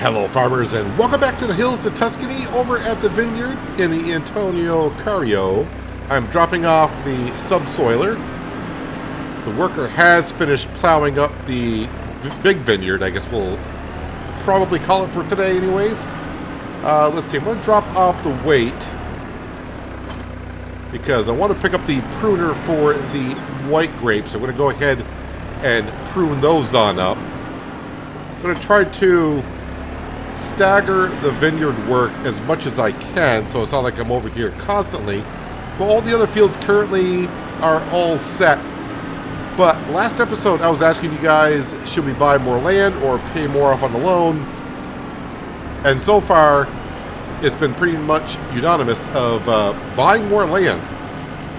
Hello farmers and welcome back to the hills of Tuscany over at the Vineyard in the Antonio Carrio. I'm dropping off the subsoiler. The worker has finished plowing up the big vineyard, I guess we'll probably call it for today anyways. Let's see, I'm going to drop off the weight because I want to pick up the pruner for the white grapes. I'm going to go ahead and prune those on up. I'm going to try to stagger the vineyard work as much as I can, so it's not like I'm over here constantly. But all the other fields currently are all set. But last episode I was asking you guys, should we buy more land or pay more off on the loan? And so far, it's been pretty much unanimous of buying more land.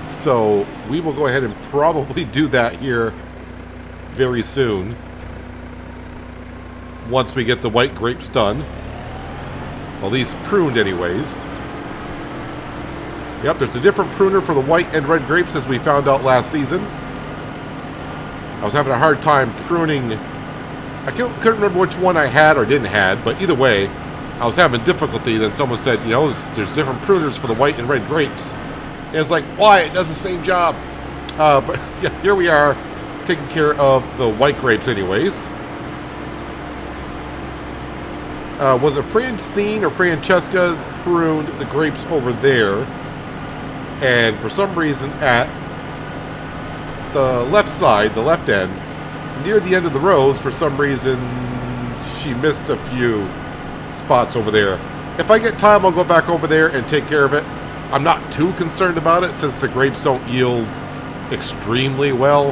So we will go ahead and probably do that here very soon, once we get the white grapes done. At least pruned anyways. Yep, there's a different pruner for the white and red grapes, as we found out last season. I was having a hard time pruning. I couldn't remember which one I had or didn't have, but either way, I was having difficulty. Then someone said, you know, there's different pruners for the white and red grapes. And it's like, why? It does the same job. But yeah, here we are, taking care of the white grapes anyways. Was it Francine or Francesca pruned the grapes over there? And for some reason at the left side, the left end, near the end of the rows, for some reason she missed a few spots over there. If I get time, I'll go back over there and take care of it. I'm not too concerned about it since the grapes don't yield extremely well.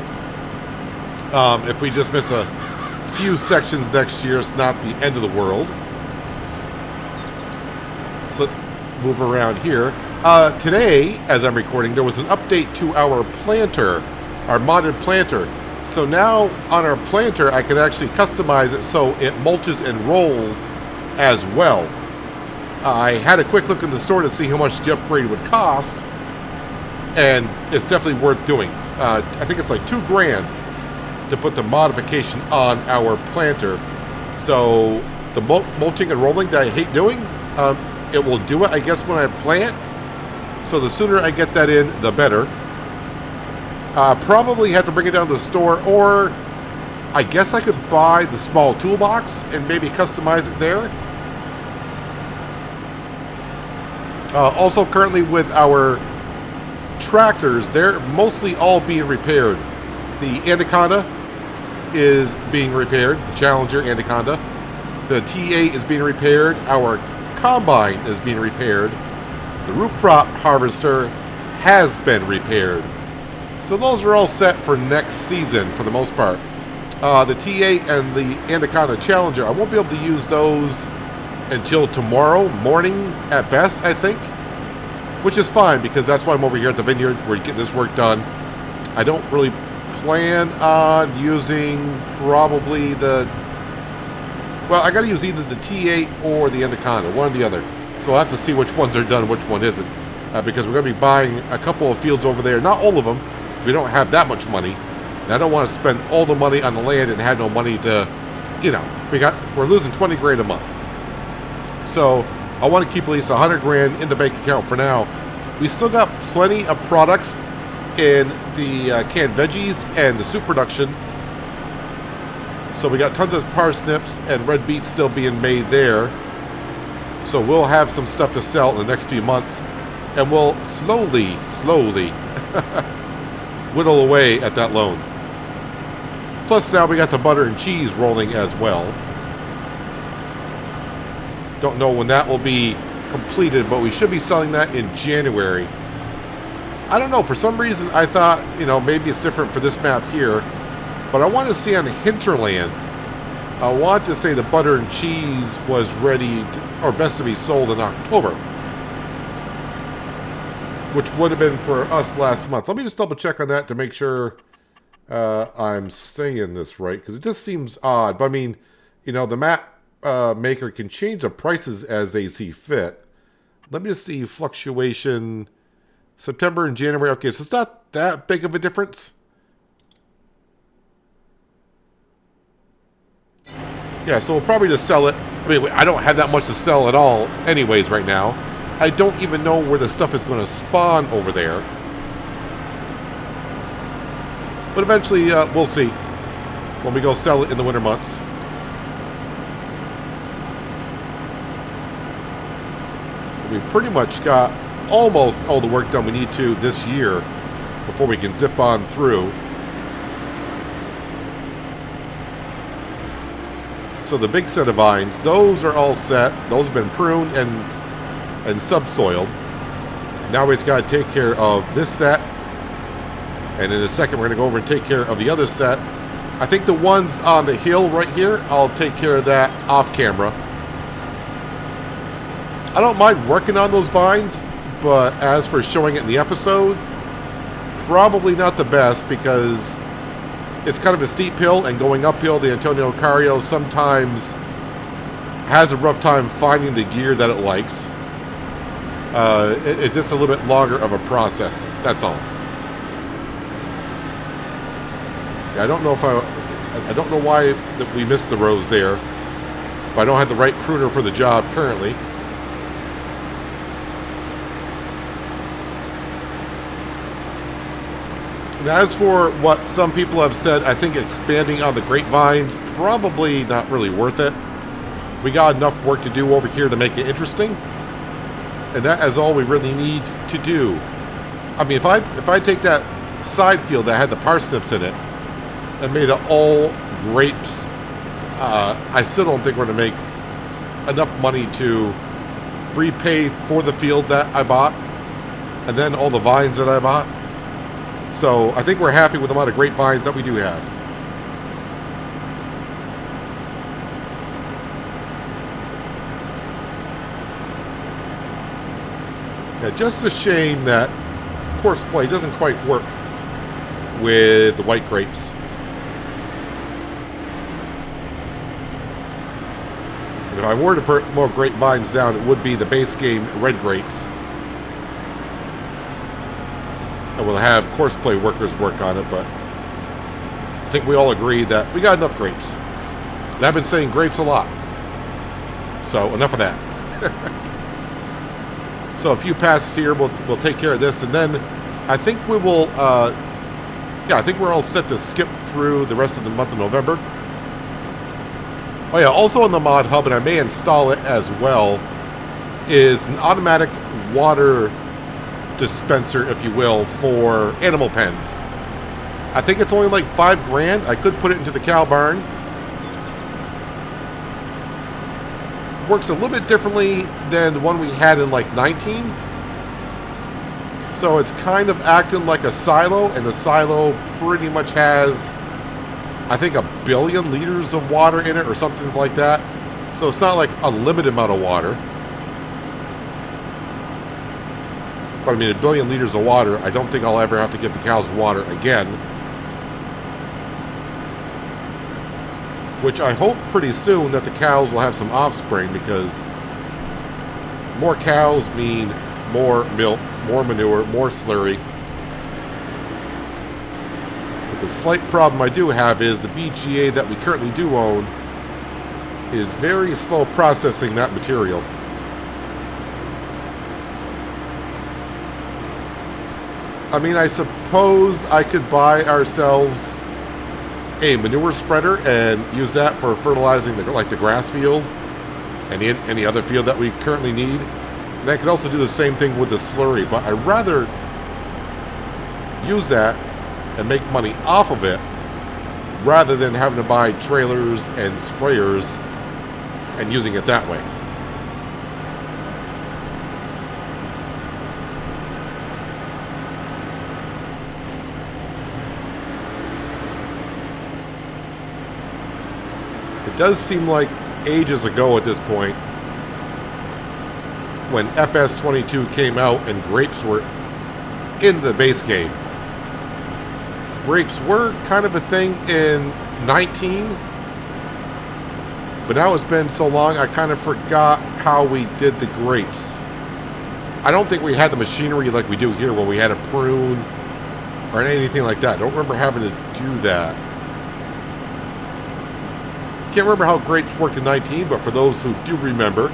If we just miss a few sections next year, it's not the end of the world. So let's move around here. Today, as I'm recording, there was an update to our planter, our modded planter. So now on our planter, I can actually customize it so it mulches and rolls as well. I had a quick look in the store to see how much the upgrade would cost, and it's definitely worth doing. I think it's like $2,000 to put the modification on our planter. So the mulching and rolling that I hate doing, it will do it, I guess, when I plant. So the sooner I get that in, the better. Probably have to bring it down to the store, or I guess I could buy the small toolbox and maybe customize it there. Also, currently with our tractors, they're mostly all being repaired. The Anaconda is being repaired, the Challenger Anaconda. The TA is being repaired. Our Combine is being repaired. The root crop harvester has been repaired. So those are all set for next season for the most part. The TA and the Anaconda Challenger, I won't be able to use those until tomorrow morning at best, I think. Which is fine, because that's why I'm over here at the Vineyard. We're getting this work done. I don't really plan on using probably the... Well, I got to use either the T8 or the Anaconda, one or the other. So I'll have to see which ones are done, which one isn't. Because we're going to be buying a couple of fields over there. Not all of them. We don't have that much money. And I don't want to spend all the money on the land and have no money to, you know, we're losing $20,000 a month. So I want to keep at least $100,000 in the bank account for now. We still got plenty of products in the canned veggies and the soup production. So we got tons of parsnips and red beets still being made there. So we'll have some stuff to sell in the next few months. And we'll slowly whittle away at that loan. Plus now we got the butter and cheese rolling as well. Don't know when that will be completed, but we should be selling that in January. I don't know, for some reason I thought, you know, maybe it's different for this map here. But I want to see on the hinterland, I want to say the butter and cheese was ready to, or best to be sold in October, which would have been for us last month. Let me just double check on that to make sure I'm saying this right, because it just seems odd. But I mean, you know, the map maker can change the prices as they see fit. Let me just see fluctuation September and January. Okay, so it's not that big of a difference. Yeah, so we'll probably just sell it I mean, I don't have that much to sell at all anyways right now. I don't even know where the stuff is going to spawn over there. But eventually, we'll see when we go sell it in the winter months. We pretty much got almost all the work done we need to this year before we can zip on through. So the big set of vines, those are all set. Those have been pruned and subsoiled. Now we just got to take care of this set. And in a second, we're going to go over and take care of the other set. I think the ones on the hill right here, I'll take care of that off camera. I don't mind working on those vines, but as for showing it in the episode, probably not the best because it's kind of a steep hill, and going uphill, the Antonio Cario sometimes has a rough time finding the gear that it likes. It's just a little bit longer of a process, that's all. Yeah, I don't know if I don't know why that we missed the rows there, but I don't have the right pruner for the job currently. And as for what some people have said, I think expanding on the grapevines, probably not really worth it. We got enough work to do over here to make it interesting. And that is all we really need to do. I mean, if I take that side field that had the parsnips in it and made it all grapes, I still don't think we're going to make enough money to repay for the field that I bought and then all the vines that I bought. So I think we're happy with the amount of grapevines that we do have. Yeah, just a shame that Horseplay doesn't quite work with the white grapes. And if I were to put more grapevines down, it would be the base game red grapes. And we'll have Horseplay workers work on it, but I think we all agree that we got enough grapes. And I've been saying grapes a lot. So enough of that. So a few passes here, we'll take care of this, and then I think we will, yeah, I think we're all set to skip through the rest of the month of November. Oh yeah, also on the mod hub, and I may install it as well, is an automatic water dispenser, if you will, for animal pens. I think it's only like $5 grand. I could put it into the cow barn. Works a little bit differently than the one we had in like 19. So it's kind of acting like a silo, and the silo pretty much has, I think, 1 billion liters of water in it or something like that. So it's not like a limited amount of water. But I mean, 1 billion liters of water, I don't think I'll ever have to give the cows water again. Which I hope pretty soon that the cows will have some offspring, because more cows mean more milk, more manure, more slurry. But the slight problem I do have is the BGA that we currently do own is very slow processing that material. I mean, I suppose I could buy ourselves a manure spreader and use that for fertilizing the grass field and any other field that we currently need. And I could also do the same thing with the slurry, but I'd rather use that and make money off of it rather than having to buy trailers and sprayers and using it that way. It does seem like ages ago at this point when FS22 came out and grapes were in the base game. Grapes were kind of a thing in 19, but now it's been so long I kind of forgot how we did the grapes. I don't think we had the machinery like we do here where we had a prune or anything like that. I don't remember having to do that. Can't remember how grapes worked in 19, but for those who do remember,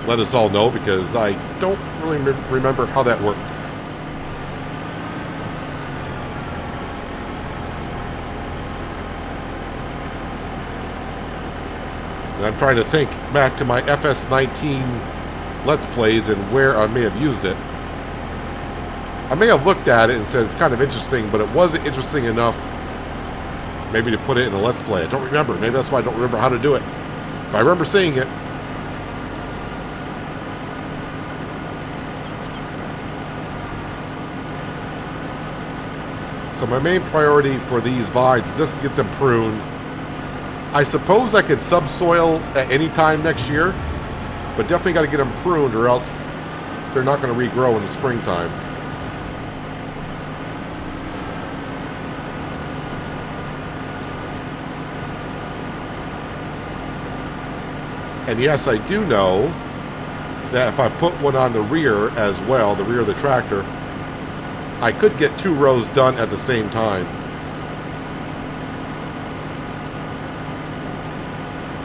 let us all know, because I don't really remember how that worked. And I'm trying to think back to my FS19 Let's Plays and where I may have used it. I may have looked at it and said it's kind of interesting, but it wasn't interesting enough maybe to put it in a Let's Play. I don't remember. Maybe that's why I don't remember how to do it. But I remember seeing it. So my main priority for these vines is just to get them pruned. I suppose I could subsoil at any time next year, but definitely got to get them pruned or else they're not going to regrow in the springtime. And yes, I do know that if I put one on the rear as well, the rear of the tractor, I could get 2 rows done at the same time.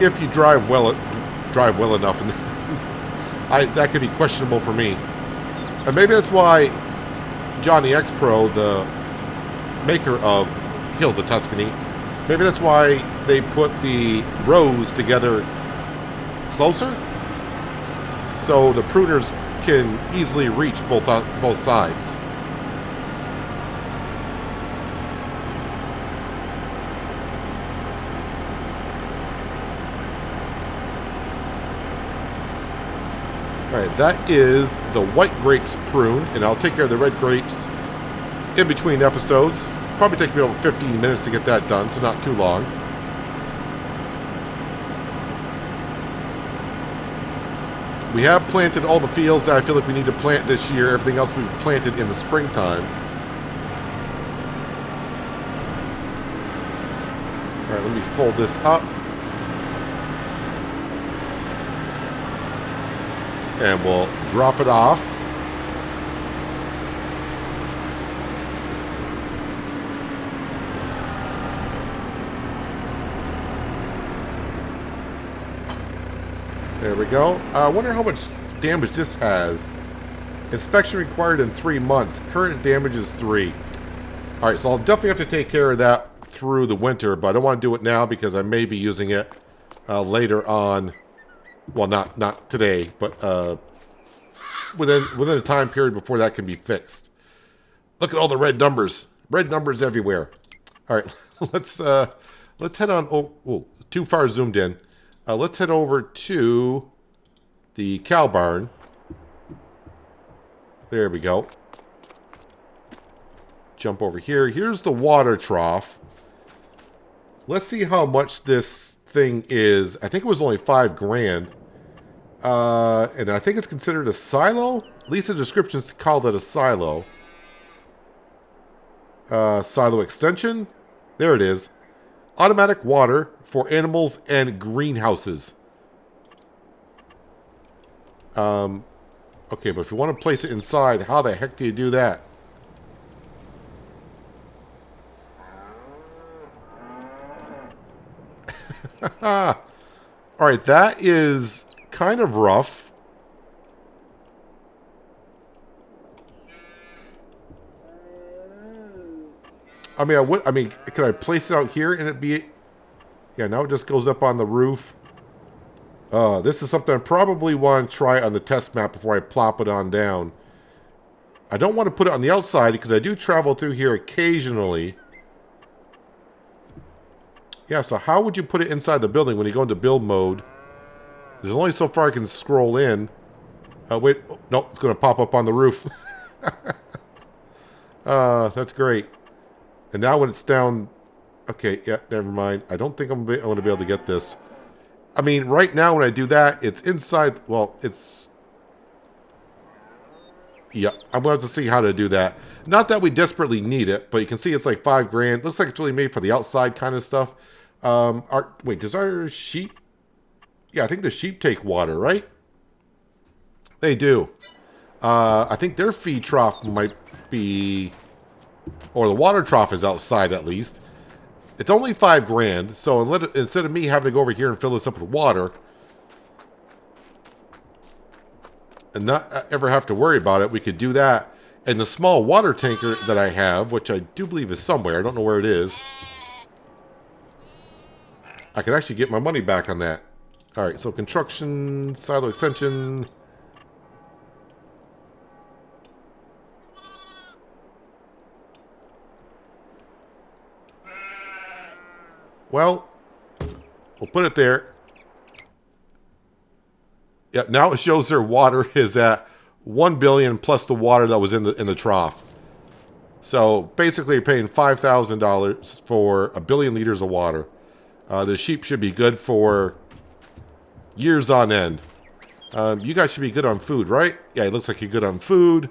If you drive well enough, and that could be questionable for me. And maybe that's why Johnny X Pro, the maker of Hills of Tuscany, maybe that's why they put the rows together closer, so the pruners can easily reach both sides. Alright, that is the white grapes pruned, and I'll take care of the red grapes in between episodes. Probably take me about 15 minutes to get that done, so not too long. We have planted all the fields that I feel like we need to plant this year. Everything else we planted in the springtime. Alright, let me fold this up. And we'll drop it off. There we go. I wonder how much damage this has. Inspection required in 3 months. Current damage is 3. Alright, so I'll definitely have to take care of that through the winter, but I don't want to do it now because I may be using it later on. Well, not today, but within a time period before that can be fixed. Look at all the red numbers. Red numbers everywhere. Alright, let's head on. Oh, too far zoomed in. Let's head over to the cow barn. There we go. Jump over here. Here's the water trough. Let's see how much this thing is. I think it was only $5 grand. And I think it's considered a silo. At least the descriptions called it a silo. Silo extension. There it is. Automatic water for animals and greenhouses. Okay, but if you want to place it inside, how the heck do you do that? Alright, that is kind of rough. I mean, can I place it out here and it be... Yeah, now it just goes up on the roof. This is something I probably want to try on the test map before I plop it on down. I don't want to put it on the outside because I do travel through here occasionally. Yeah, so how would you put it inside the building when you go into build mode? There's only so far I can scroll in. Wait. Oh, no, it's going to pop up on the roof. That's great. And now when it's down... Okay, yeah, never mind. I don't think I'm going to be able to get this. I mean, right now when I do that, it's inside... Well, it's... Yeah, I'm going to have to see how to do that. Not that we desperately need it, but you can see it's like $5 grand. Looks like it's really made for the outside kind of stuff. Wait, does our sheep... Yeah, I think the sheep take water, right? They do. I think their feed trough might be... Or the water trough is outside, at least. It's only 5 grand, so instead of me having to go over here and fill this up with water and not ever have to worry about it, we could do that. And the small water tanker that I have, which I do believe is somewhere, I don't know where it is, I could actually get my money back on that. Alright, so construction, silo extension. Well, we'll put it there. Yeah, now it shows their water is at 1 billion plus the water that was in the trough. So basically you're paying $5,000 for 1 billion liters of water. The sheep should be good for years on end. You guys should be good on food, right? Yeah, it looks like you're good on food.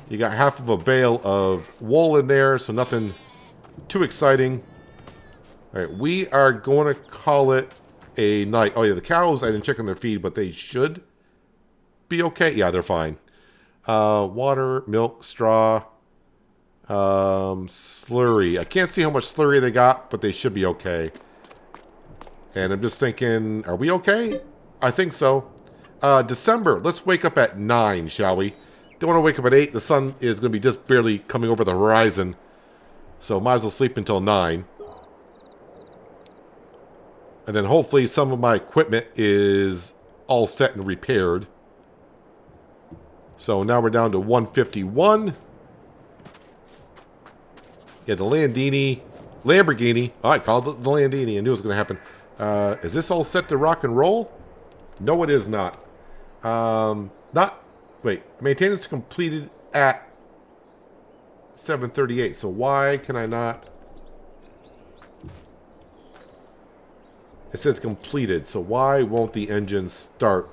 You got half of a bale of wool in there, so nothing too exciting. All right, we are going to call it a night. Oh, yeah, the cows, I didn't check on their feed, but they should be okay. Yeah, they're fine. Water, milk, straw, slurry. I can't see how much slurry they got, but they should be okay. And I'm just thinking, are we okay? I think so. December, let's wake up at 9, shall we? Don't want to wake up at 8. The sun is going to be just barely coming over the horizon. So might as well sleep until 9. And then hopefully some of my equipment is all set and repaired. So now we're down to 151. Yeah, the Lamborghini. Oh, I called it the Landini. I knew it was going to happen. Is this all set to rock and roll? No, it is not. Wait, maintenance completed at 7:38. So why can I not? It says completed, so why won't the engine start?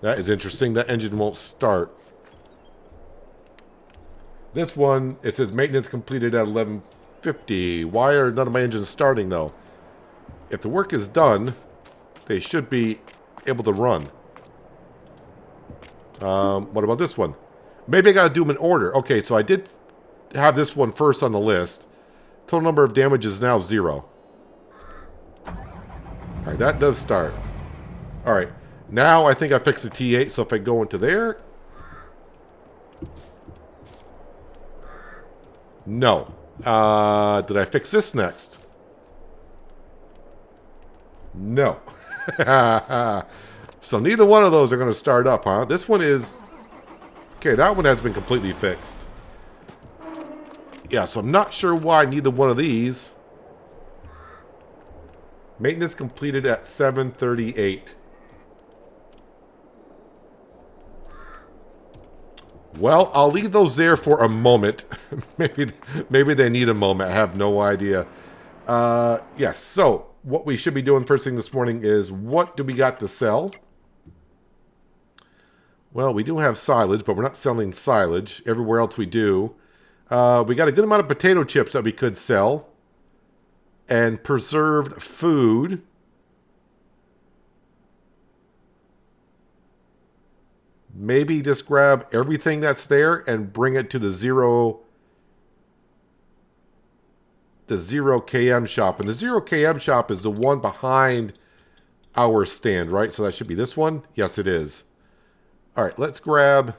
That is interesting. That engine won't start. This one, it says maintenance completed at 11:50. Why are none of my engines starting, though? If the work is done, they should be able to run. What about this one? Maybe I got to do them in order. Okay, so I did have this one first on the list. Total number of damage is now 0. Alright, that does start. Alright, now I think I fixed the T8, so if I go into there... No. Did I fix this next? No. So neither one of those are going to start up, huh? This one is... Okay, that one has been completely fixed. Yeah, so I'm not sure why neither one of these. Maintenance completed at 7:38. Well, I'll leave those there for a moment. maybe they need a moment. I have no idea. Yes, so what we should be doing first thing this morning is what do we got to sell? Well, we do have silage, but we're not selling silage. Everywhere else we do. We got a good amount of potato chips that we could sell. And preserved food. Maybe just grab everything that's there and bring it to the 0 km shop. And the 0 km shop is the one behind our stand, right? So that should be this one. Yes, it is. All right, let's grab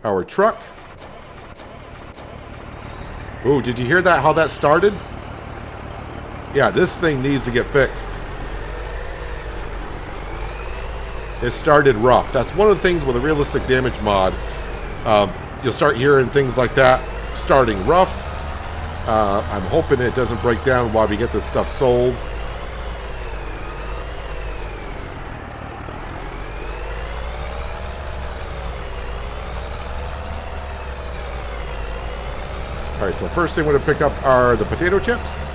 our truck. Ooh, did you hear that? How that started? Yeah, this thing needs to get fixed. It started rough. That's one of the things with a realistic damage mod. You'll start hearing things like that starting rough. I'm hoping it doesn't break down while we get this stuff sold. All right, so first thing we're going to pick up are the potato chips.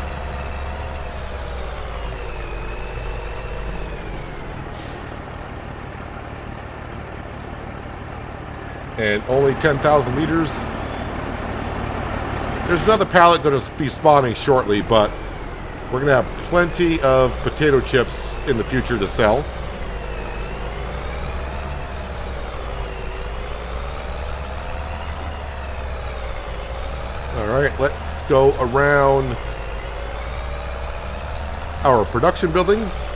And only 10,000 liters. There's another pallet going to be spawning shortly, but we're going to have plenty of potato chips in the future to sell. All right, let's go around our production buildings.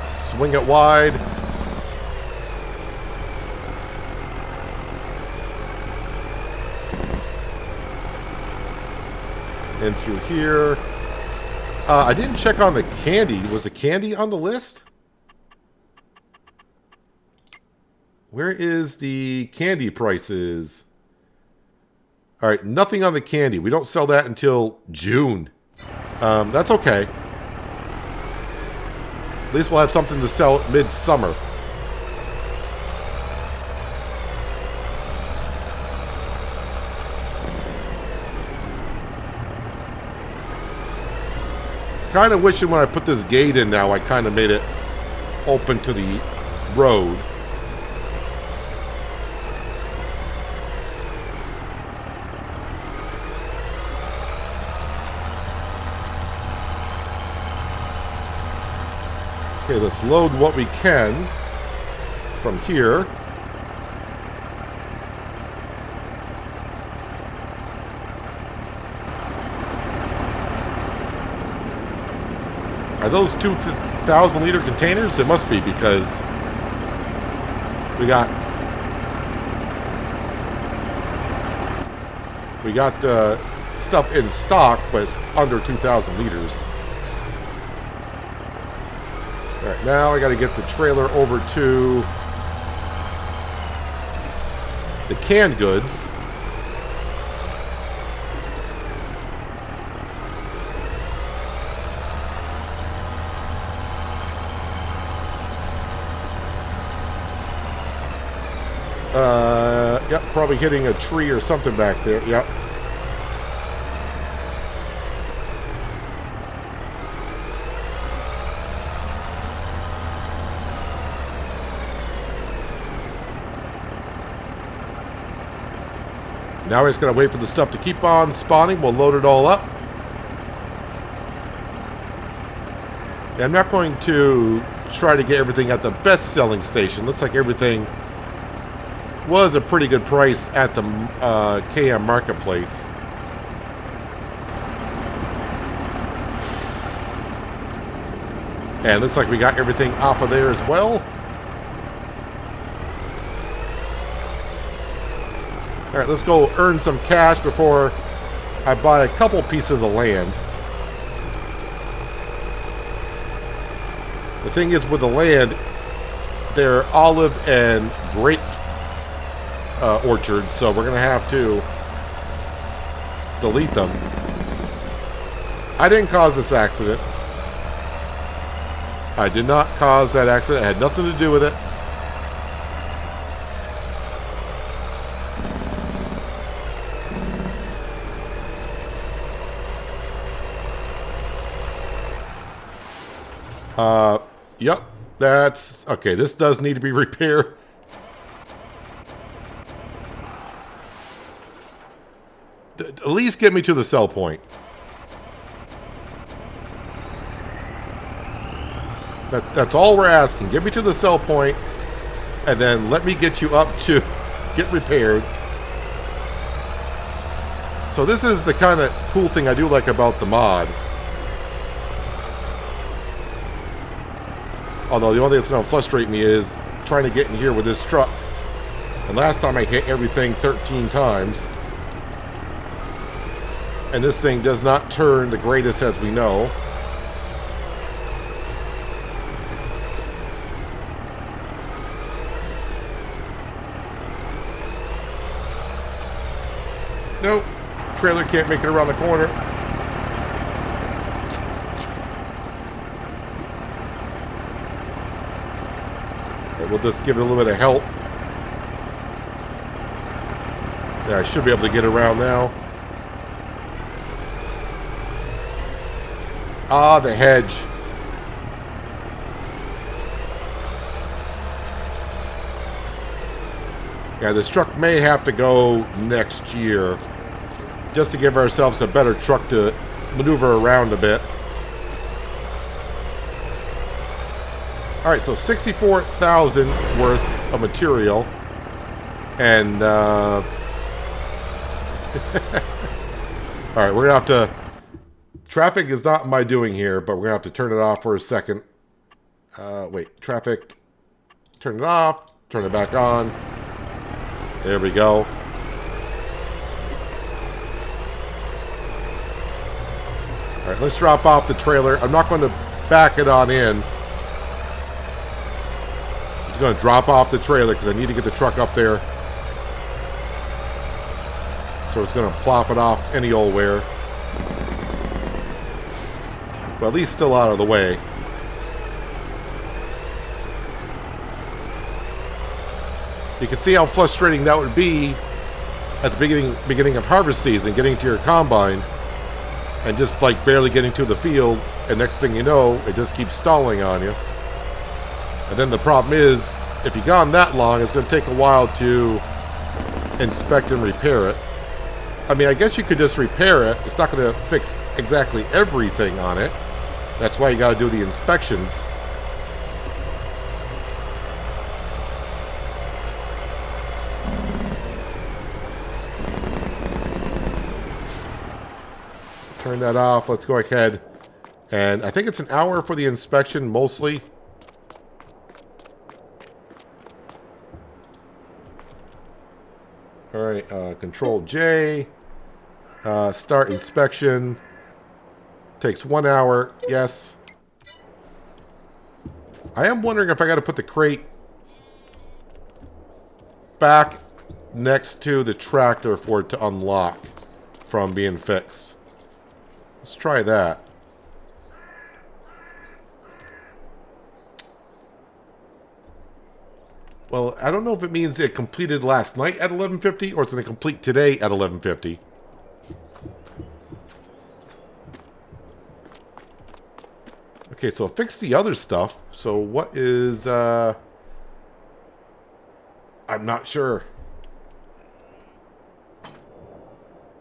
Swing it wide. And through here. I didn't check on the candy. Was the candy on the list? Where is the candy prices? All right, nothing on the candy. We don't sell that until June. That's okay. At least we'll have something to sell mid-summer. Kind of wishing when I put this gate in now, I kind of made it open to the road. Okay, let's load what we can from here. Are those 2,000-liter containers? They must be, because we got stuff in stock, but it's under 2,000 liters. All right, now I got to get the trailer over to the canned goods. Yep, probably hitting a tree or something back there. Yep. Now we're just going to wait for the stuff to keep on spawning. We'll load it all up. Yeah, I'm not going to try to get everything at the best selling station. Looks like everything was a pretty good price at the KM Marketplace. And looks like we got everything off of there as well. All right, let's go earn some cash before I buy a couple pieces of land. The thing is with the land, they're olive and grape orchards, so we're going to have to delete them. I didn't cause this accident. I did not cause that accident. It had nothing to do with it. Yep, that's okay. This does need to be repaired. At least get me to the sell point. That's all we're asking. Get me to the sell point, and then let me get you up to get repaired. So this is the kind of cool thing I do like about the mod. Although the only thing that's going to frustrate me is trying to get in here with this truck. And last time I hit everything 13 times. And this thing does not turn the greatest, as we know. Nope. Trailer can't make it around the corner. We'll just give it a little bit of help. Yeah, I should be able to get around now. Ah, the hedge. Yeah, this truck may have to go next year, just to give ourselves a better truck to maneuver around a bit. All right, so 64,000 worth of material, and All right, we're going to have to... Traffic is not my doing here, but we're going to have to turn it off for a second. Wait, traffic. Turn it off. Turn it back on. There we go. All right, let's drop off the trailer. I'm not going to back it on in. I'm just going to drop off the trailer because I need to get the truck up there. So it's going to plop it off any old where. But at least still out of the way. You can see how frustrating that would be at the beginning of harvest season, getting to your combine and just like barely getting to the field, and next thing you know, it just keeps stalling on you. And then the problem is, if you've gone that long, it's going to take a while to inspect and repair it. I mean, I guess you could just repair it. It's not going to fix exactly everything on it. That's why you got to do the inspections. Turn that off. Let's go ahead. And I think it's an hour for the inspection, mostly. All right, Control J. Start inspection. Takes 1 hour. Yes. I am wondering if I got to put the crate back next to the tractor for it to unlock from being fixed. Let's try that. Well, I don't know if it means it completed last night at 11:50 or it's going to complete today at 11:50. Okay, so it fixed the other stuff. So what is... I'm not sure.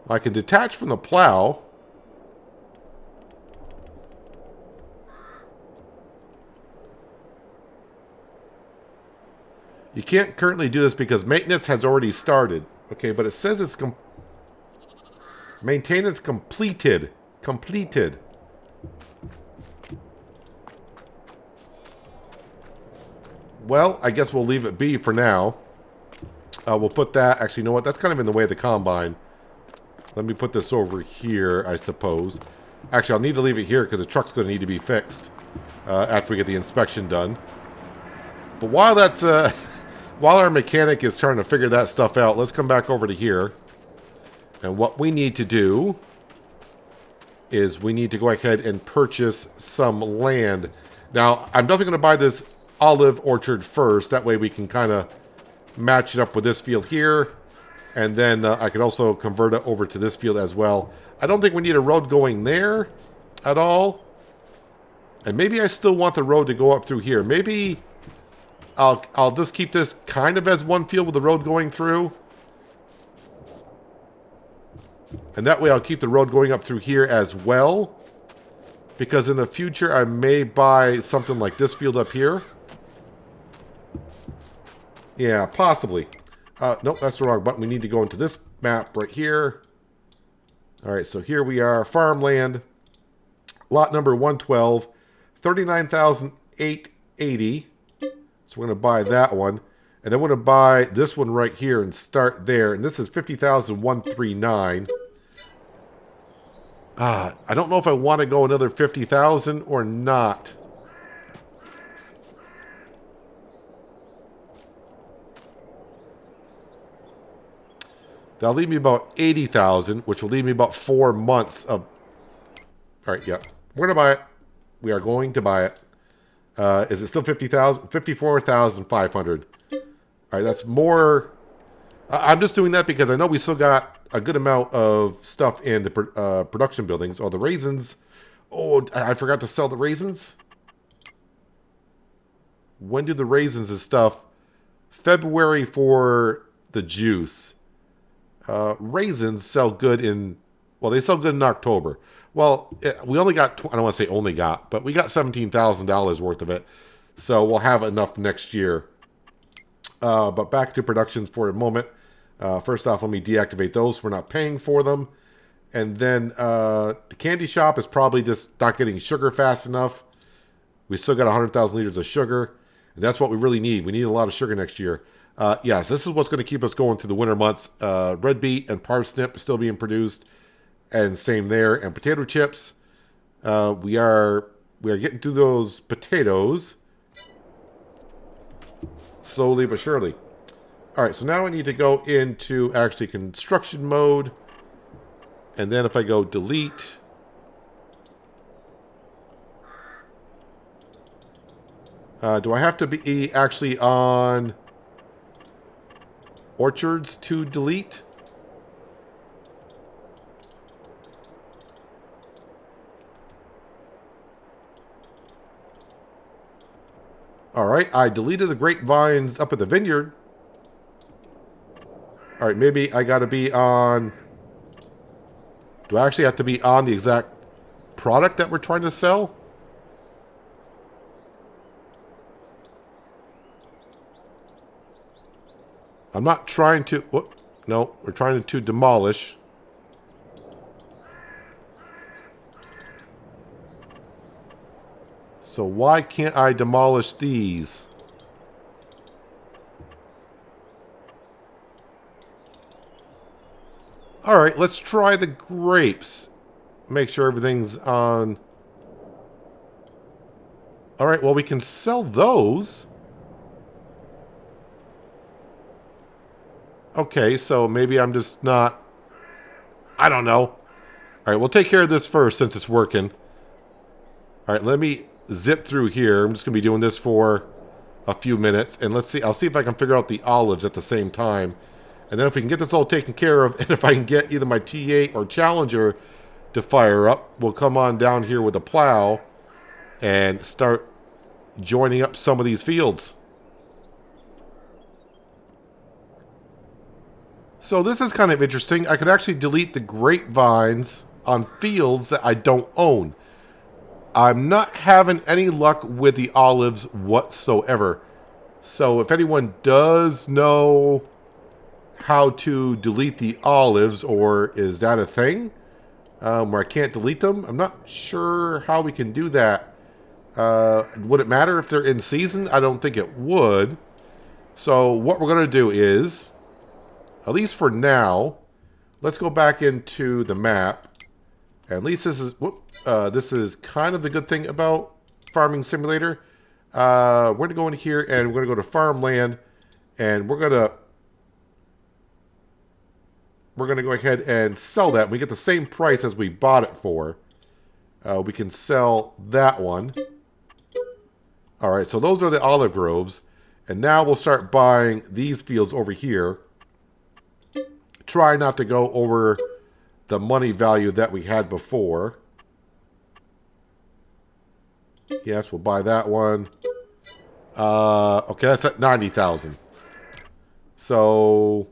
I can detach from the plow. You can't currently do this because maintenance has already started. Okay, but it says it's... maintenance completed. Completed. Well, I guess we'll leave it be for now. We'll put that... Actually, you know what? That's kind of in the way of the combine. Let me put this over here, I suppose. Actually, I'll need to leave it here because the truck's going to need to be fixed after we get the inspection done. But while that's... while our mechanic is trying to figure that stuff out, let's come back over to here. And what we need to do is we need to go ahead and purchase some land. Now, I'm definitely going to buy this olive orchard first. That way we can kind of match it up with this field here. And then I can also convert it over to this field as well. I don't think we need a road going there at all. And maybe I still want the road to go up through here. Maybe I'll just keep this kind of as one field with the road going through. And that way I'll keep the road going up through here as well. Because in the future I may buy something like this field up here. Yeah, possibly. Nope, that's the wrong button. We need to go into this map right here. Alright, so here we are. Farmland. Lot number 112. 39,880. So we're going to buy that one. And then we're going to buy this one right here and start there. And this is 50,139. I don't know if I want to go another 50,000 or not. That'll leave me about 80,000, which will leave me about 4 months of... Alright, yeah. We're going to buy it. We are going to buy it. Is it still 50,000? 54,500. Alright, that's more... I'm just doing that because I know we still got a good amount of stuff in the production buildings. Oh, the raisins. Oh, I forgot to sell the raisins. When do the raisins and stuff? February for the juice. Raisins sell good in... Well, they sell good in October. Well, we only got... I don't want to say only got, but we got $17,000 worth of it. So we'll have enough next year. But back to productions for a moment. First off, let me deactivate those. We're not paying for them. And then the candy shop is probably just not getting sugar fast enough. We still got 100,000 liters of sugar. And that's what we really need. We need a lot of sugar next year. Yes, this is what's going to keep us going through the winter months. Red beet and parsnip still being produced. And same there. And potato chips. We are getting through those potatoes. Slowly but surely. Alright, so now I need to go into actually construction mode. And then if I go delete. Do I have to be actually on orchards to delete? Alright, I deleted the grapevines up at the vineyard. Alright, maybe I gotta be on... Do I actually have to be on the exact product that we're trying to sell? I'm not trying to... Whoop, no, we're trying to demolish. So why can't I demolish these? Alright, let's try the grapes. Make sure everything's on. Alright, well, we can sell those. Okay, so maybe I'm just not... I don't know. Alright, we'll take care of this first since it's working. Alright, let me zip through here. I'm just going to be doing this for a few minutes. And let's see. I'll see if I can figure out the olives at the same time. And then if we can get this all taken care of, and if I can get either my T8 or Challenger to fire up, we'll come on down here with a plow and start joining up some of these fields. So this is kind of interesting. I could actually delete the grapevines on fields that I don't own. I'm not having any luck with the olives whatsoever. So if anyone does know how to delete the olives, or is that a thing where I can't delete them? I'm not sure how we can do that. Would it matter if they're in season? I don't think it would. So what we're going to do is, at least for now, let's go back into the map. And at least this is kind of the good thing about Farming Simulator. We're going to go in here and we're going to go to farmland, and we're going to go ahead and sell that. We get the same price as we bought it for. We can sell that one. All right, so those are the olive groves. And now we'll start buying these fields over here. Try not to go over the money value that we had before. Yes, we'll buy that one. Okay, that's at 90,000. So...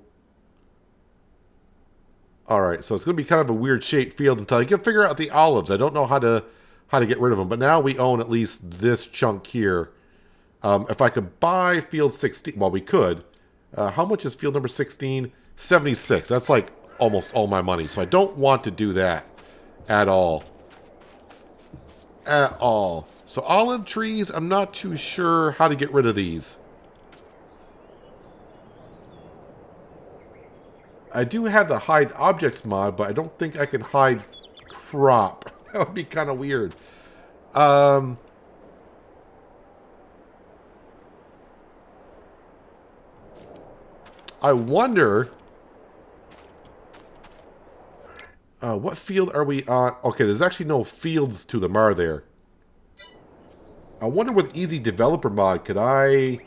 Alright, so it's going to be kind of a weird shaped field until I can figure out the olives. I don't know how to get rid of them. But now we own at least this chunk here. If I could buy field 16... Well, we could. How much is field number 16? 76. That's like almost all my money. So I don't want to do that at all. At all. So olive trees, I'm not too sure how to get rid of these. I do have the hide objects mod, but I don't think I can hide crop. That would be kind of weird. I wonder... what field are we on? Okay, there's actually no fields to them, are there? I wonder with Easy Developer Mod, could I...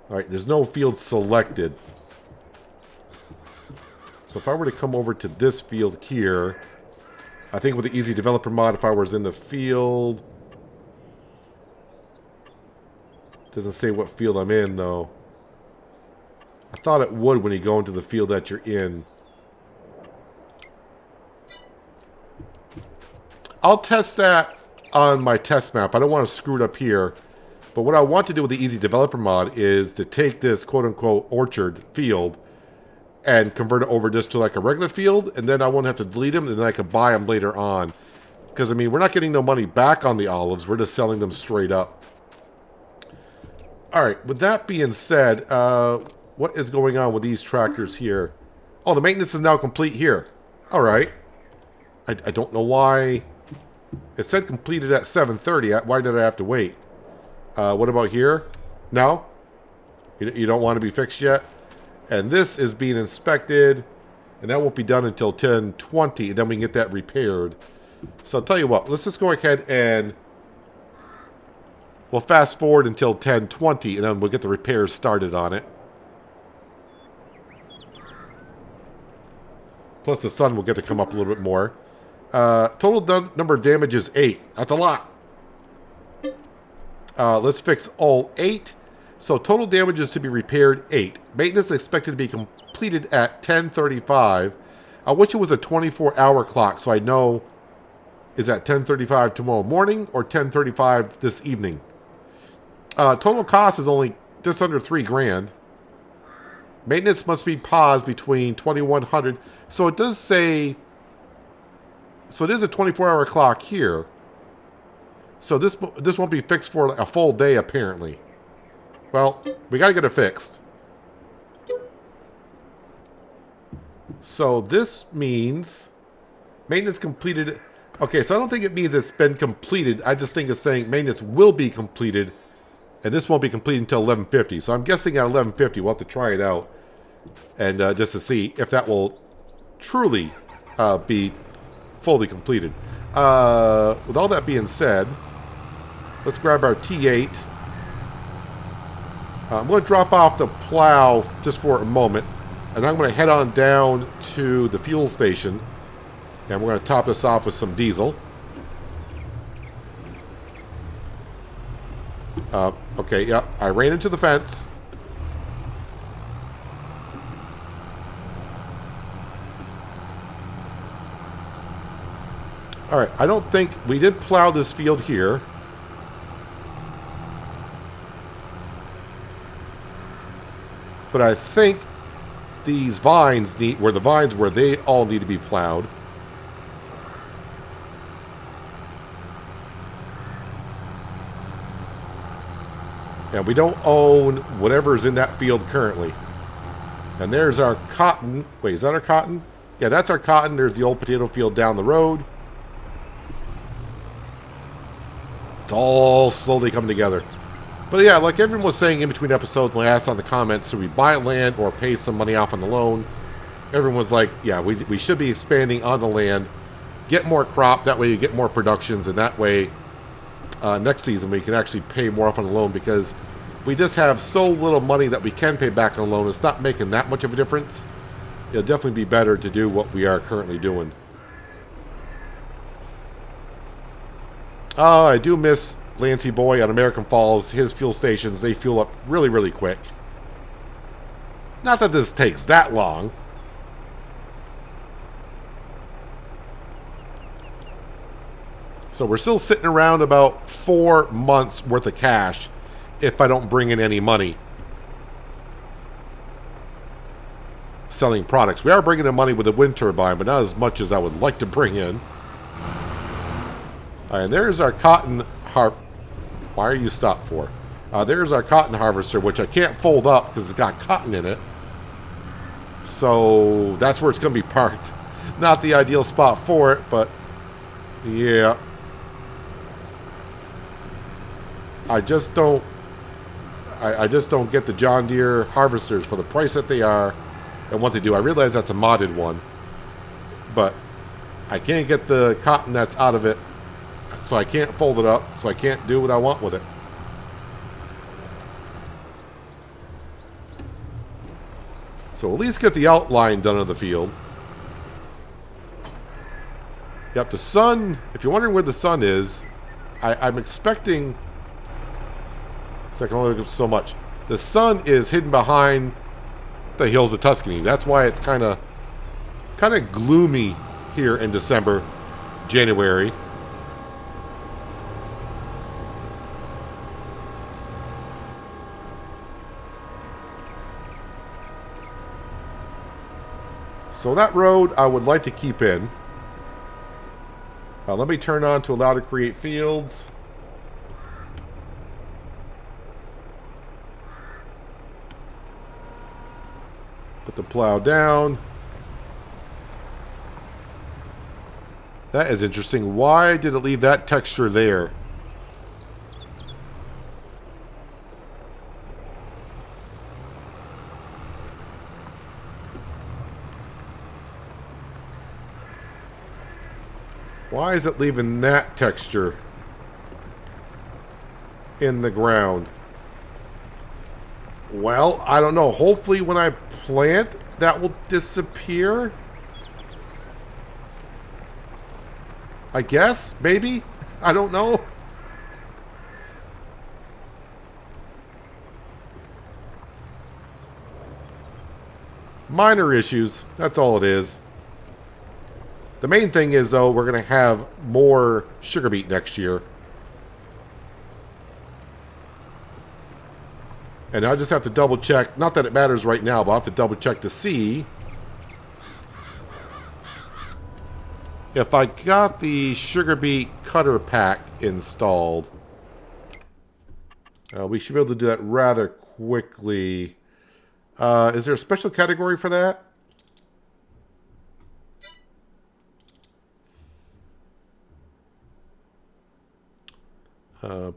Alright, there's no field selected. So if I were to come over to this field here, I think with the Easy Developer Mod, if I was in the field... Doesn't say what field I'm in, though. I thought it would when you go into the field that you're in. I'll test that on my test map. I don't want to screw it up here. But what I want to do with the Easy Developer mod is to take this quote-unquote orchard field and convert it over just to like a regular field, and then I won't have to delete them, and then I can buy them later on. Because, I mean, we're not getting no money back on the olives. We're just selling them straight up. All right, with that being said, what is going on with these tractors here? Oh, the maintenance is now complete here. All right. I don't know why. It said completed at 7:30. Why did I have to wait? What about here? No? You don't want to be fixed yet? And this is being inspected, and that won't be done until 10:20. Then we can get that repaired. So I'll tell you what. Let's just go ahead and we'll fast forward until 10:20, and then we'll get the repairs started on it. Plus the sun will get to come up a little bit more. Total number of damage is 8. That's a lot. Let's fix all 8. So total damage is to be repaired 8. Maintenance is expected to be completed at 10:35. I wish it was a 24-hour clock so I know is at 10:35 tomorrow morning or 10:35 this evening. Total cost is only just under $3 grand. Maintenance must be paused between 2100. So it does say. So it is a 24-hour clock here. So this won't be fixed for a full day apparently. Well, we gotta get it fixed. So this means maintenance completed. Okay, so I don't think it means it's been completed. I just think it's saying maintenance will be completed. And this won't be completed until 11:50. So I'm guessing at 11:50 we'll have to try it out. And just to see if that will truly be fully completed. With all that being said, let's grab our T8. I'm going to drop off the plow just for a moment. And I'm going to head on down to the fuel station. And we're going to top this off with some diesel. Okay, yep. I ran into the fence. Alright, I don't think... We did plow this field here. But I think these vines need... Where the vines were, they all need to be plowed. And we don't own whatever's in that field currently. And there's our cotton. Wait, is that our cotton? Yeah, that's our cotton. There's the old potato field down the road. It's all slowly coming together. But yeah, like everyone was saying in between episodes when I asked on the comments, should we buy land or pay some money off on the loan? Everyone was like, yeah, we should be expanding on the land. Get more crop. That way you get more productions. And that way... next season we can actually pay more off on the loan because we just have so little money that we can pay back on a loan. It's not making that much of a difference. It'll definitely be better to do what we are currently doing. I do miss Lancy Boy on American Falls. His fuel stations, they fuel up really, really quick. Not that this takes that long. So we're still sitting around about 4 months worth of cash if I don't bring in any money selling products. We are bringing in money with the wind turbine, but not as much as I would like to bring in. All right, and there's our cotton Why are you stopped for? There's our cotton harvester, which I can't fold up because it's got cotton in it. So that's where it's going to be parked. Not the ideal spot for it, but yeah. I just don't get the John Deere harvesters for the price that they are and what they do. I realize that's a modded one, but I can't get the cotton that's out of it, so I can't fold it up, so I can't do what I want with it. So at least get the outline done of the field. Yep, the sun, if you're wondering where the sun is, I'm expecting... I can only look up so much. The sun is hidden behind the hills of Tuscany. That's why it's kind of gloomy here in December, January. So that road I would like to keep in. Let me turn on to allow to create fields. Put the plow down. That is interesting. Why did it leave that texture there? Why is it leaving that texture in the ground? Well, I don't know. Hopefully when I plant, that will disappear. I guess, maybe. I don't know. Minor issues. That's all it is. The main thing is, though, we're going to have more sugar beet next year. And I just have to double check. Not that it matters right now, but I'll have to double check to see if I got the sugar beet cutter pack installed. We should be able to do that rather quickly. Is there a special category for that?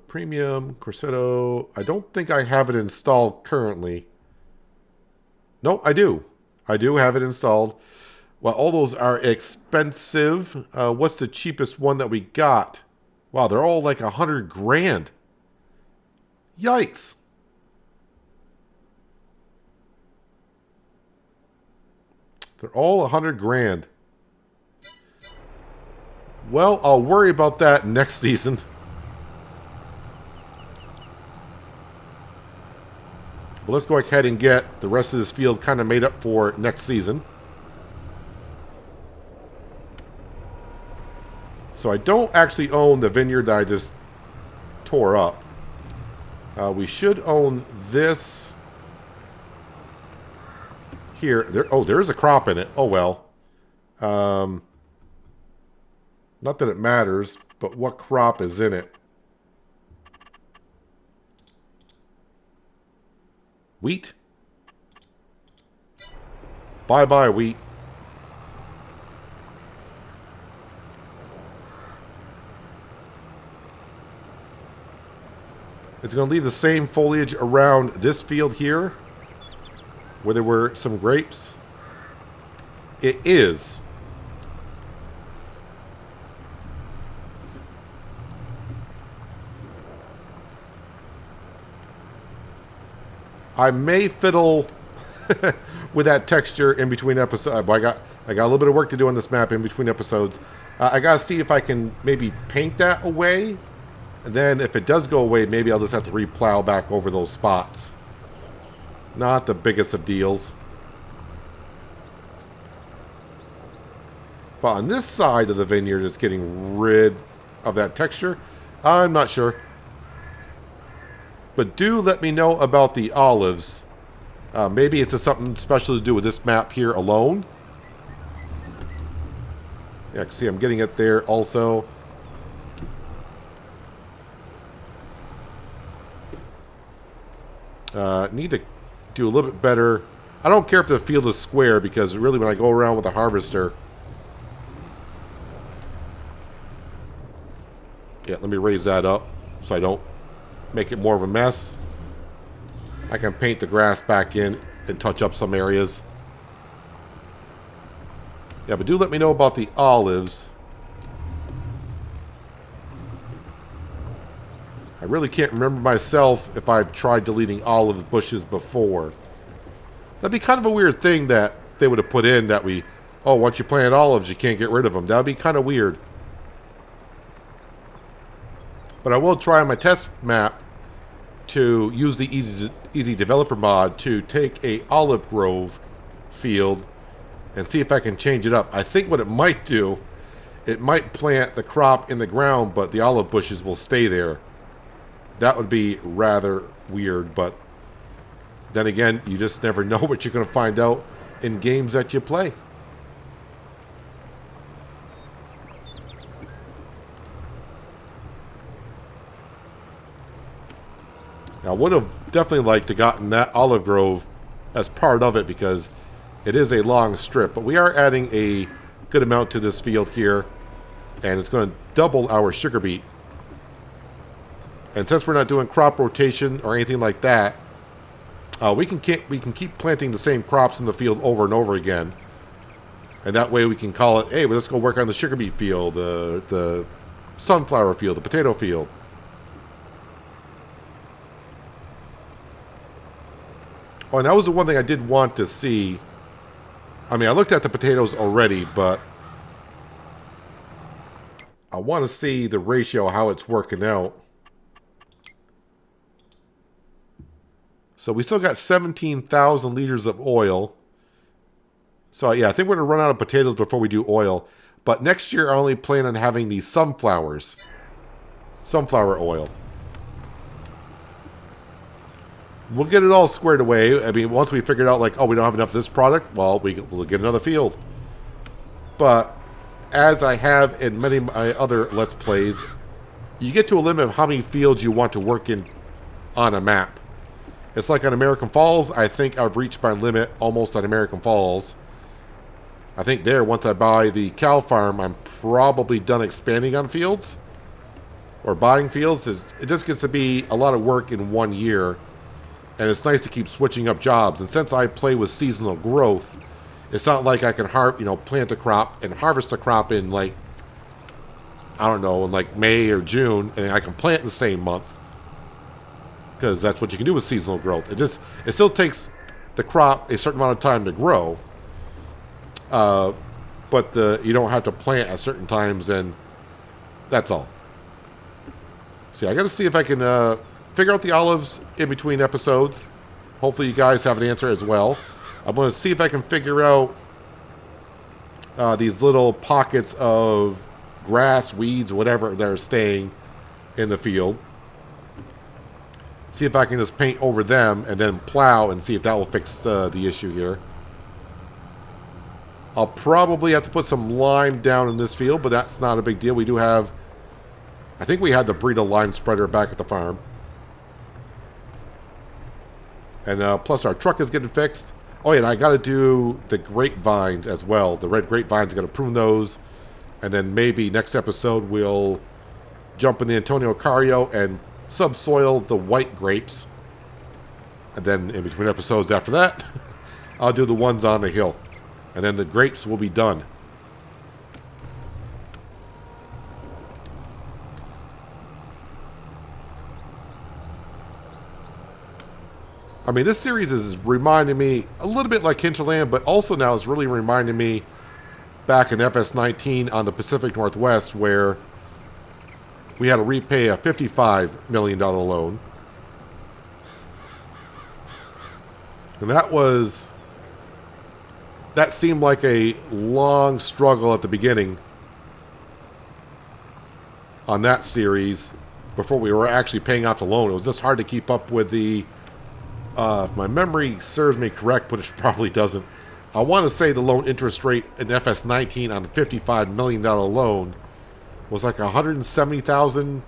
Premium, Corsetto. I don't think I have it installed currently. No, I do. I do have it installed. Well, all those are expensive. What's the cheapest one that we got? Wow, they're all like 100 grand. Yikes. They're all 100 grand. Well, I'll worry about that next season. But let's go ahead and get the rest of this field kind of made up for next season. So I don't actually own the vineyard that I just tore up. We should own this here. There's a crop in it. Oh, well. Not that it matters, but what crop is in it? Wheat. Bye-bye, wheat. It's going to leave the same foliage around this field here, where there were some grapes. It is. I may fiddle with that texture in between episodes. I got a little bit of work to do on this map in between episodes. I got to see if I can maybe paint that away. And then if it does go away, maybe I'll just have to replow back over those spots. Not the biggest of deals. But on this side of the vineyard, it's getting rid of that texture. I'm not sure. But do let me know about the olives. Maybe it's just something special to do with this map here alone. Yeah, see, I'm getting it there also. Need to do a little bit better. I don't care if the field is square, because really when I go around with a harvester... Yeah, let me raise that up so I don't make it more of a mess. I can paint the grass back in and touch up some areas. Yeah, but do let me know about the olives. I really can't remember myself if I've tried deleting olive bushes before. That'd be kind of a weird thing that they would have put in, that once you plant olives, you can't get rid of them. That'd be kind of weird. But I will try on my test map to use the easy developer mod to take a olive grove field and see if I can change it up. I think what it might do, it might plant the crop in the ground, but the olive bushes will stay there. That would be rather weird, but then again, you just never know what you're going to find out in games that you play. I would have definitely liked to gotten that olive grove as part of it because it is a long strip. But we are adding a good amount to this field here, and it's going to double our sugar beet. And since we're not doing crop rotation or anything like that, we can keep planting the same crops in the field over and over again. And that way we can call it, hey, well, let's go work on the sugar beet field, the sunflower field, the potato field. Oh, and that was the one thing I did want to see. I mean, I looked at the potatoes already, but I want to see the ratio, how it's working out. So we still got 17,000 liters of oil. So yeah, I think we're going to run out of potatoes before we do oil. But next year I only plan on having these sunflower oil. We'll get it all squared away. I mean, once we figure out, like, oh, we don't have enough of this product, well, we'll get another field. But as I have in many of my other Let's Plays, you get to a limit of how many fields you want to work in on a map. It's like on American Falls, I think I've reached my limit almost on American Falls. I think there, once I buy the cow farm, I'm probably done expanding on fields. Or buying fields. It just gets to be a lot of work in 1 year. And it's nice to keep switching up jobs. And since I play with seasonal growth, it's not like I can plant a crop and harvest a crop in, like, I don't know, in like May or June, and I can plant in the same month. Because that's what you can do with seasonal growth. It still takes the crop a certain amount of time to grow. But you don't have to plant at certain times, and that's all. See, I got to see if I can figure out the olives in between episodes. Hopefully you guys have an answer as well. I'm going to see if I can figure out these little pockets of grass, weeds, whatever that are staying in the field. See if I can just paint over them and then plow and see if that will fix the issue here. I'll probably have to put some lime down in this field, but that's not a big deal. We do have, I think we had the Brita lime spreader back at the farm. And plus our truck is getting fixed. Oh yeah, and I got to do the grapevines as well. The red grapevines, I got to prune those. And then maybe next episode we'll jump in the Antonio Cario and subsoil the white grapes. And then in between episodes after that, I'll do the ones on the hill. And then the grapes will be done. I mean, this series is reminding me a little bit like Hinterland, but also now it's really reminding me back in FS19 on the Pacific Northwest where we had to repay a $55 million loan. And that seemed like a long struggle at the beginning on that series before we were actually paying out the loan. It was just hard to keep up with the, if my memory serves me correct, but it probably doesn't, I want to say the loan interest rate in FS19 on a $55 million loan was like $170,000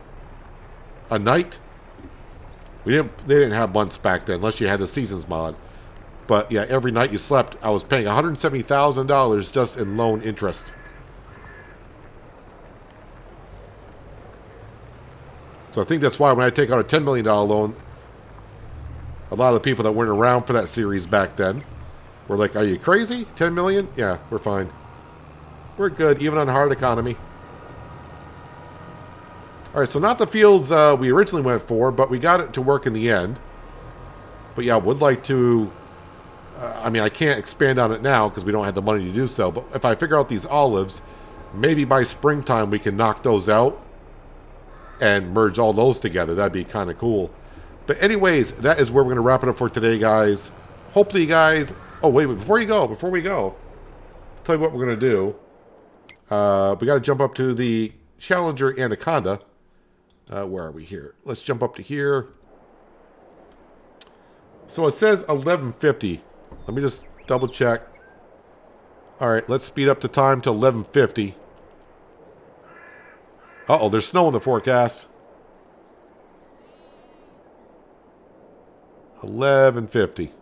a night. They didn't have months back then, unless you had the seasons mod. But yeah, every night you slept, I was paying $170,000 just in loan interest. So I think that's why when I take out a $10 million loan, a lot of the people that weren't around for that series back then were like, are you crazy? 10 million? Yeah, we're fine. We're good, even on hard economy. Alright, so not the fields we originally went for, but we got it to work in the end. But yeah, I would like to... I mean, I can't expand on it now because we don't have the money to do so. But if I figure out these olives, maybe by springtime we can knock those out and merge all those together. That'd be kind of cool. But anyways, that is where we're going to wrap it up for today, guys. Hopefully you guys... Oh, wait, before we go, I'll tell you what we're going to do. We got to jump up to the Challenger Anaconda. Where are we here? Let's jump up to here. So it says 1150. Let me just double check. Alright, let's speed up the time to 1150. Uh-oh, there's snow in the forecast. 1150.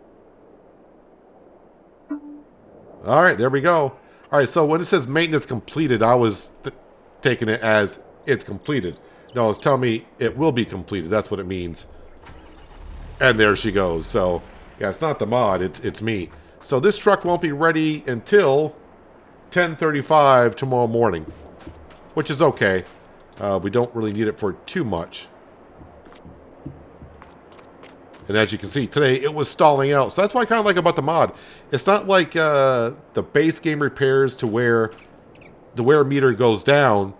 All right, there we go. All right, so when it says maintenance completed, I was taking it as it's completed. No, it's telling me it will be completed. That's what it means. And there she goes. So, yeah, it's not the mod. It's me. So this truck won't be ready until 10:35 tomorrow morning, which is okay. We don't really need it for too much. And as you can see, today it was stalling out. So that's what I kind of like about the mod. It's not like the base game repairs to where the wear meter goes down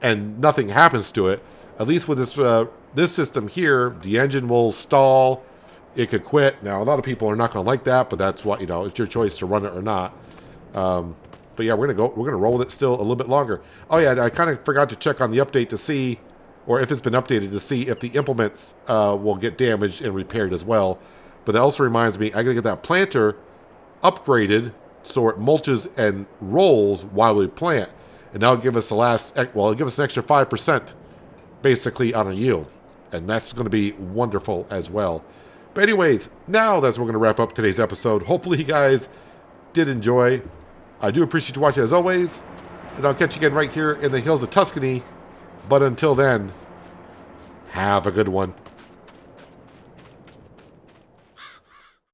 and nothing happens to it. At least with this system here, the engine will stall. It could quit. Now, a lot of people are not going to like that, but that's what, it's your choice to run it or not. But yeah, we're gonna roll with it still a little bit longer. Oh yeah, I kind of forgot to check on the update to see, or if it's been updated to see if the implements will get damaged and repaired as well. But that also reminds me, I gotta get that planter upgraded so it mulches and rolls while we plant, and that'll give us it'll give us an extra 5% basically on our yield, and that's going to be wonderful as well. But anyways, now that's where we're going to wrap up today's episode. Hopefully you guys did enjoy. I do appreciate you watching as always, and I'll catch you again right here in the hills of Tuscany. But until then, have a good one.